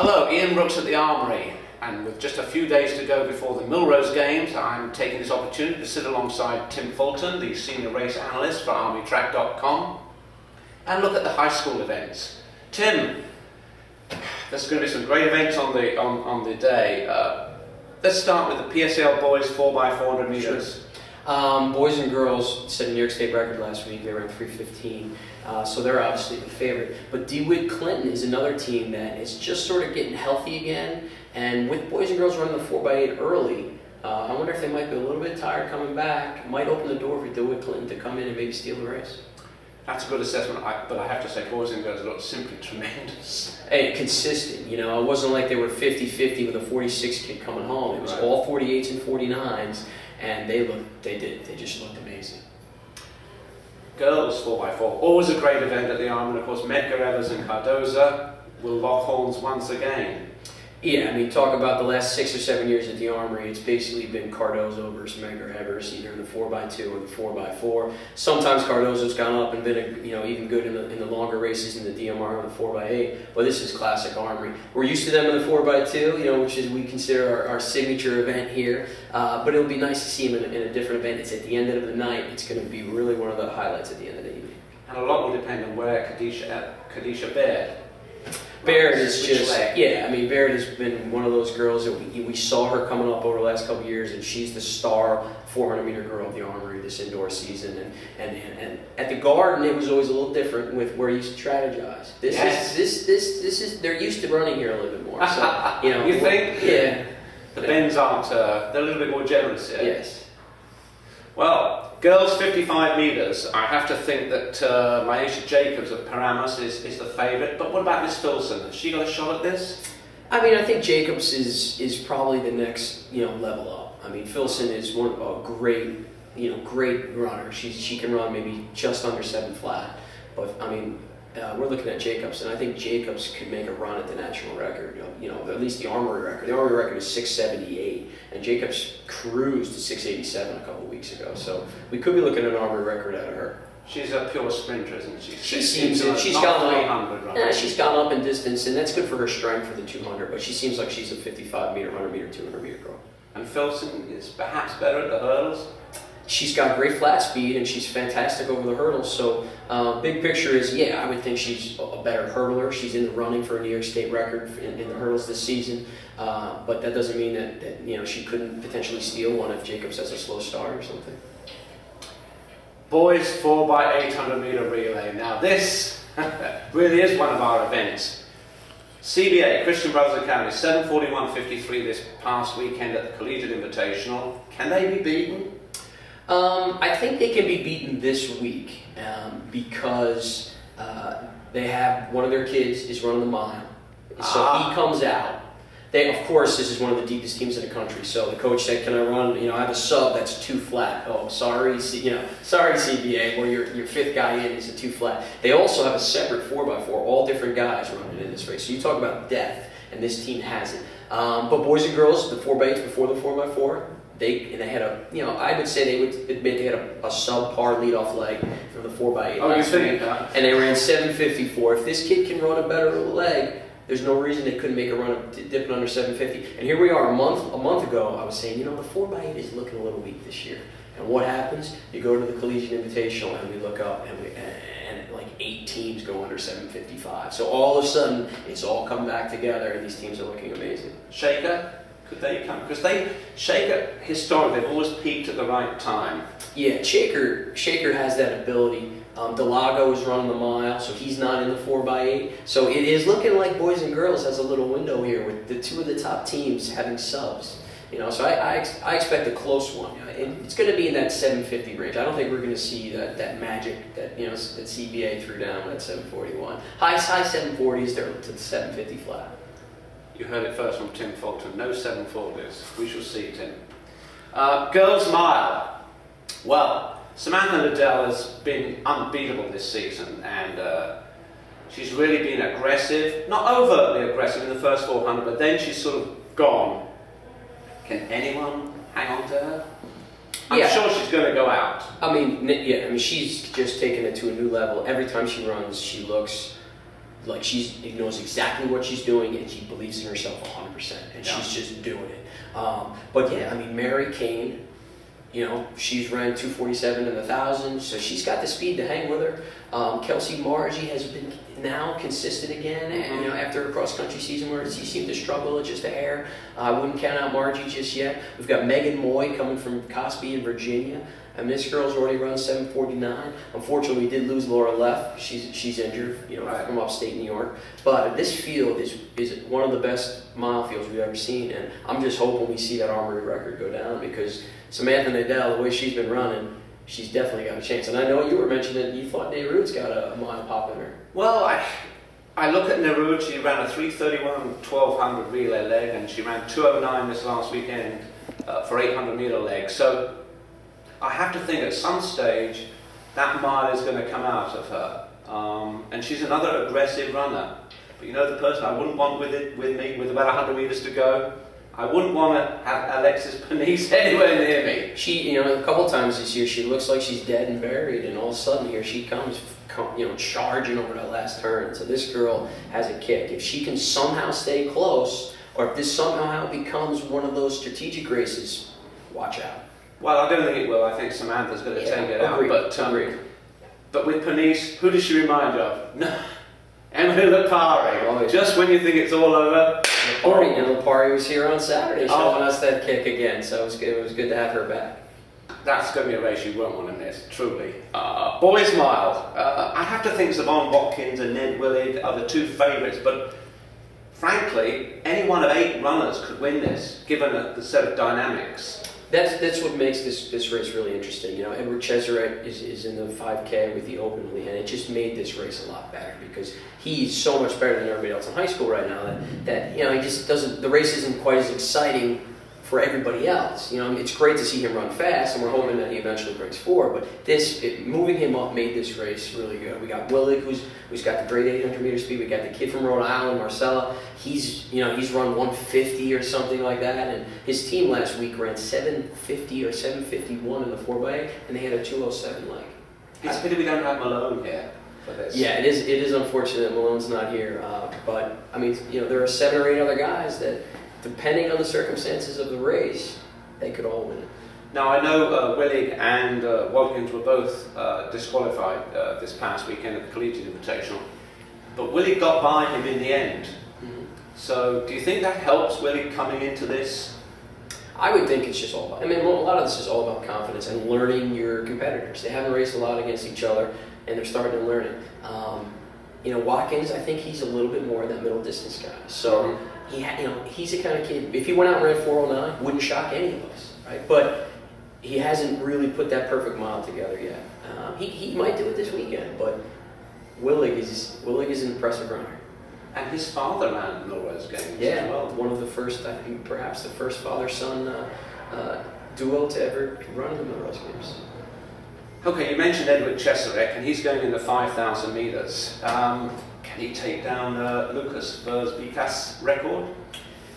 Hello, Ian Brooks at the Armory, and with just a few days to go before the Millrose Games, I'm taking this opportunity to sit alongside Tim Fulton, the senior race analyst for ArmyTrack.com, and look at the high school events. Tim, there's going to be some great events on the day. Let's start with the PSL Boyz 4x400 meters. Boys and girls set a New York State record last week. They ran 3:15, so they're obviously the favorite. But DeWitt Clinton is another team that is just sort of getting healthy again. And with boys and girls running the 4x8 early, I wonder if they might be a little bit tired coming back. It might open the door for DeWitt Clinton to come in and maybe steal the race. That's a good assessment, but I have to say boys and girls look simply tremendous. Hey, consistent, you know, it wasn't like they were 50-50 with a 46 kid coming home. It was right. All 48s and 49s, and they just looked amazing. Girls 4x4, always a great event at the Armory, and of course Medgar Evers and Cardoza will lock horns once again. Yeah, I mean, talk about the last 6 or 7 years at the Armory. It's basically been Cardozo versus Medgar Evers, either in the 4x2 or the 4x4. Sometimes Cardozo's gone up and been, even good in the longer races in the DMR or the 4x8. But this is classic Armory. We're used to them in the 4x2, which is we consider our signature event here. But it'll be nice to see them in a different event. It's at the end of the night. It's going to be really one of the highlights at the end of the evening. And a lot will depend on where Kadisha Baird is just, yeah, I mean, Baird has been one of those girls that we saw her coming up over the last couple of years, and she's the star 400-meter girl of the Armory this indoor season. And at the Garden, it was always a little different with where you strategize. This is they're used to running here a little bit more. So, you think? Yeah. The bends aren't, they're a little bit more generous here. Yes. Well, girls 55 meters, I have to think that Maisha Jacobs of Paramus is the favourite, but what about Miss Filson? Has she got a shot at this? I mean, I think Jacobs is probably the next, level up. I mean, Filson is a great, great runner. She can run maybe just under 7 flat, but I mean, we're looking at Jacobs, and I think Jacobs could make a run at the national record, at least the Armory record. The Armory record is 6:78, and Jacobs cruised to 6:87 a couple of weeks ago. So we could be looking at an Armory record out of her. She's a pure sprinter, isn't she? She's gone up in distance, and that's good for her strength for the 200. But she seems like she's a 55-meter, 100-meter, 200-meter girl. And Filson is perhaps better at the hurdles. She's got great flat speed, and she's fantastic over the hurdles. So big picture is, yeah, I would think she's a better hurdler. She's in the running for a New York State record in the hurdles this season. But that doesn't mean that she couldn't potentially steal one if Jacobs has a slow start or something. Boys 4x800 meter relay. Now this really is one of our events. CBA, Christian Brothers Academy, 7:41.53 this past weekend at the Collegiate Invitational. Can they be beaten? I think they can be beaten this week because they have one of their kids is running the mile, so he comes out. Of course, this is one of the deepest teams in the country. So the coach said, "Can I run? I have a sub that's 2 flat." Oh, sorry, sorry CBA. Well, your 5th guy in is a 2 flat. They also have a separate 4x4, all different guys running in this race. So you talk about depth, and this team has it. But boys and girls, the 4x8 before the 4x4. They had a, I would say they would admit they had a subpar leadoff leg from the 4x8. Oh, you think that? And they ran 7:54. If this kid can run a better leg, there's no reason they couldn't make a run of dipping under 7:50. And here we are, a month ago, I was saying, the 4x8 is looking a little weak this year. And what happens? You go to the Collegiate Invitational, and we look up, and like 8 teams go under 7:55. So all of a sudden, it's all come back together, and these teams are looking amazing. Shaker? Could they come? Because Shaker, historically, they've always peaked at the right time. Yeah, Shaker has that ability. Daegu is running the mile, so he's not in the 4x8. So it is looking like boys and girls has a little window here with the 2 of the top teams having subs. So I expect a close one. It's going to be in that 750 range. I don't think we're going to see that magic that that CBA threw down at 741. High 740s to the 750 flat. You heard it first from Tim Fulton. No 740s. We shall see, Tim. Girls mile. Well, Samantha Liddell has been unbeatable this season, and she's really been aggressive. Not overtly aggressive in the first 400, but then she's sort of gone. Can anyone hang on to her? I'm sure she's going to go out. I mean, she's just taken it to a new level. Every time she runs, she looks like she knows exactly what she's doing, and she believes in herself 100%, and she's just doing it. But yeah, I mean, Mary Kane, you know, she's ran 2:47 in the 1,000, so she's got the speed to hang with her. Kelsey Margie has been now consistent again, and, you know, after a cross-country season where she seemed to struggle just a hair. I wouldn't count out Margie just yet. We've got Megan Moy coming from Cosby in Virginia. And this girl's already run 7:49. Unfortunately, we did lose Laura Leff. She's injured, you know, from upstate New York. But this field is one of the best mile fields we've ever seen, and I'm just hoping we see that Armory record go down, because Samantha Nadell, the way she's been running, she's definitely got a chance. And I know you were mentioning you thought Nehru's got a mile pop in her. Well, I look at Nehru. She ran a 3:31 1200 relay leg, and she ran 2:09 this last weekend for 800-meter leg. So I have to think at some stage that mile is going to come out of her. And she's another aggressive runner. But you know, the person I wouldn't want with me with about 100 meters to go, I wouldn't want to have Alexis Panisse anywhere near me. She, you know, a couple times this year, she looks like she's dead and buried, and all of a sudden here she comes, you know, charging over that last turn. So this girl has a kick. If she can somehow stay close, or if this somehow becomes one of those strategic races, watch out. Well, I don't think it will. I think Samantha's going to take it out. But with Panisse, who does she remind you of? No, Emily Lipari. Oh, yeah. Just when you think it's all over. Lipari, you know, Lipari was here on Saturday showing us that kick again, so it was good to have her back. That's going to be a race you won't want to miss, truly. Boyz Mile. I have to think Savon Watkins and Ned Willig are the two favourites, but frankly, any one of 8 runners could win this, given the set of dynamics. That's what makes this race really interesting. You know, Edward Cheserek is in the 5K with the Openly, and it just made this race a lot better, because he's so much better than everybody else in high school right now that you know, he just doesn't, the race isn't quite as exciting for everybody else. You know, it's great to see him run fast, and we're hoping that he eventually breaks 4. But moving him up made this race really good. We got Willig, who's got the great 800-meter speed. We got the kid from Rhode Island, Marcella. He's run 150 or something like that. And his team last week ran 750 or 751 in the 4x8, and they had a 207 leg. It's a pity we don't have Malone here for this. Yeah, it is unfortunate that Malone's not here. But I mean, you know, there are 7 or 8 other guys that, depending on the circumstances of the race, they could all win it. Now, I know Willig and Watkins were both disqualified this past weekend at the Collegiate Invitational, but Willig got by him in the end. So, do you think that helps Willig coming into this? I would think it's just all about, I mean, a lot of this is all about confidence and learning your competitors. They haven't raced a lot against each other, and they're starting to learn it. You know, Watkins, I think he's a little bit more of that middle distance guy. So, he's the kind of kid, if he went out and ran 4:09, wouldn't shock any of us, right? But he hasn't really put that perfect mile together yet. He might do it this weekend, but Willig is an impressive runner. And his father ran Millrose Games as well. One of the first, I think, perhaps the first father-son duo to ever run the Millrose Games. Okay, you mentioned Edward Cheserek, and he's going in the 5,000 meters. Can he take down Lucas Verzbika's record?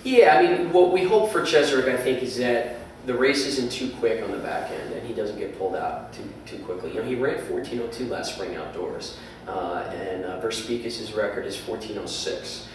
Yeah, I mean, what we hope for Cheserek, I think, is that the race isn't too quick on the back end, and he doesn't get pulled out too quickly. You know, he ran 14:02 last spring outdoors, and Verzbika's record is 14:06.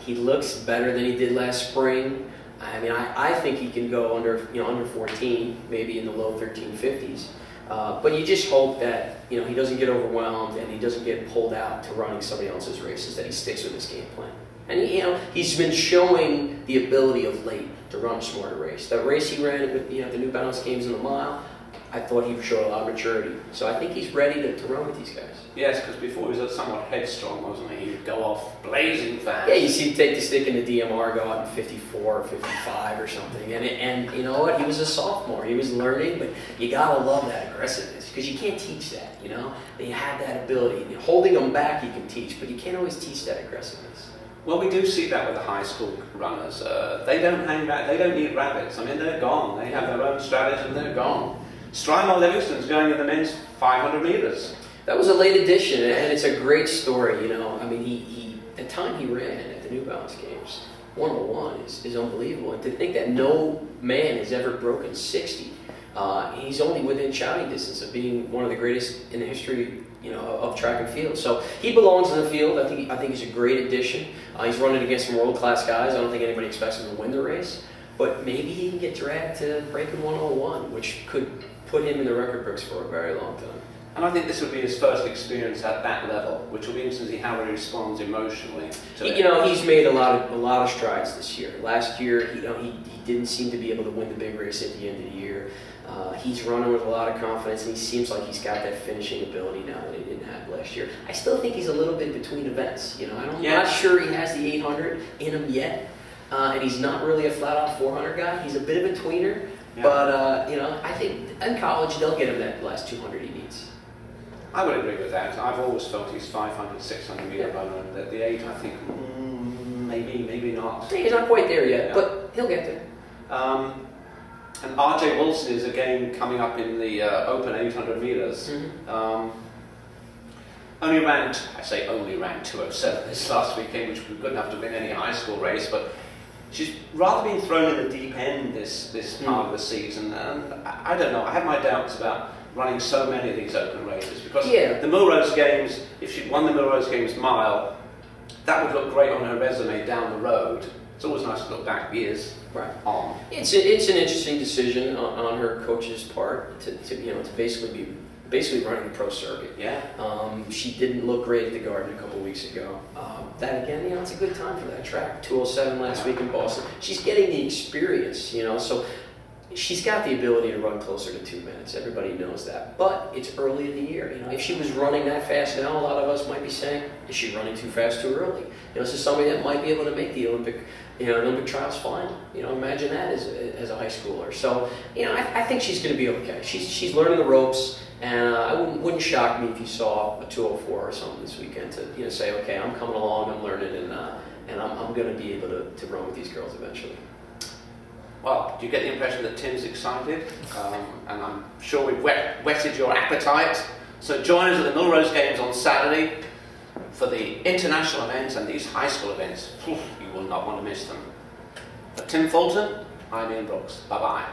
He looks better than he did last spring. I mean, I think he can go under 14, maybe in the low 1350s. But you just hope that, you know, he doesn't get overwhelmed and he doesn't get pulled out to running somebody else's races, that he sticks with his game plan. And he's been showing the ability of late to run a smarter race. That race he ran with the New Balance Games in the mile, I thought he showed a lot of maturity. So I think he's ready to run with these guys. Yes, because before he was somewhat headstrong, wasn't he? He'd go off blazing fast. Yeah, you see him take the stick in the DMR, go out in 54 or 55 or something. And you know what? He was a sophomore. He was learning, but you gotta love that aggressiveness, because you can't teach that, you know? They have that ability. Holding them back you can teach, but you can't always teach that aggressiveness. Well, we do see that with the high school runners. They don't hang back. They don't eat rabbits. I mean, they're gone. They have their own strategy and they're gone. Strymon Livingston's going in the men's 500 meters. That was a late addition, and it's a great story, you know. I mean, he the time he ran at the New Balance Games, 101 is unbelievable. And to think that no man has ever broken 60. He's only within shouting distance of being one of the greatest in the history of track and field. So he belongs in the field. I think he's a great addition. He's running against some world-class guys. I don't think anybody expects him to win the race, but maybe he can get dragged to breaking 101, which could put him in the record books for a very long time. And I think this would be his first experience at that level, which will be interesting to see how he responds emotionally to it. He's made a lot of strides this year. Last year, he didn't seem to be able to win the big race at the end of the year. He's running with a lot of confidence, and he seems like he's got that finishing ability now that he didn't have last year. I still think he's a little bit between events. I'm not sure he has the 800 in him yet, and he's not really a flat-out 400 guy. He's a bit of a tweener, but I think in college they'll get him that last 200 he needs. I would agree with that. I've always felt he's 500, 600 meter runner, and at the 8, I think maybe not. He's not quite there yet, but he'll get there. And RJ Wilson is again coming up in the open 800 meters. Only ran 207 this last weekend, which would be good enough to win any high school race, but she's rather been thrown in the deep end this part of the season, and I don't know, I have my doubts about running so many of these open races, because the Millrose Games, if she'd won the Millrose Games mile, that would look great on her resume down the road. It's always nice to look back years on. It's an interesting decision on her coach's part to basically running the pro circuit. She didn't look great at the Garden a couple weeks ago. That again, it's a good time for that track. 207 last week in Boston. She's getting the experience, so she's got the ability to run closer to 2 minutes. Everybody knows that. But it's early in the year. If she was running that fast now, a lot of us might be saying, is she running too fast too early? This is somebody that might be able to make the Olympic trials final. Imagine that as a high schooler. So, I think she's going to be okay. She's learning the ropes, and I wouldn't shock me if you saw a 204 or something this weekend to say, okay, I'm coming along, I'm learning, and I'm going to be able to run with these girls eventually. Well, do you get the impression that Tim's excited? And I'm sure we've whetted your appetite. So join us at the Millrose Games on Saturday for the international events and these high school events. You will not want to miss them. For Tim Fulton, I'm Ian Brooks. Bye-bye.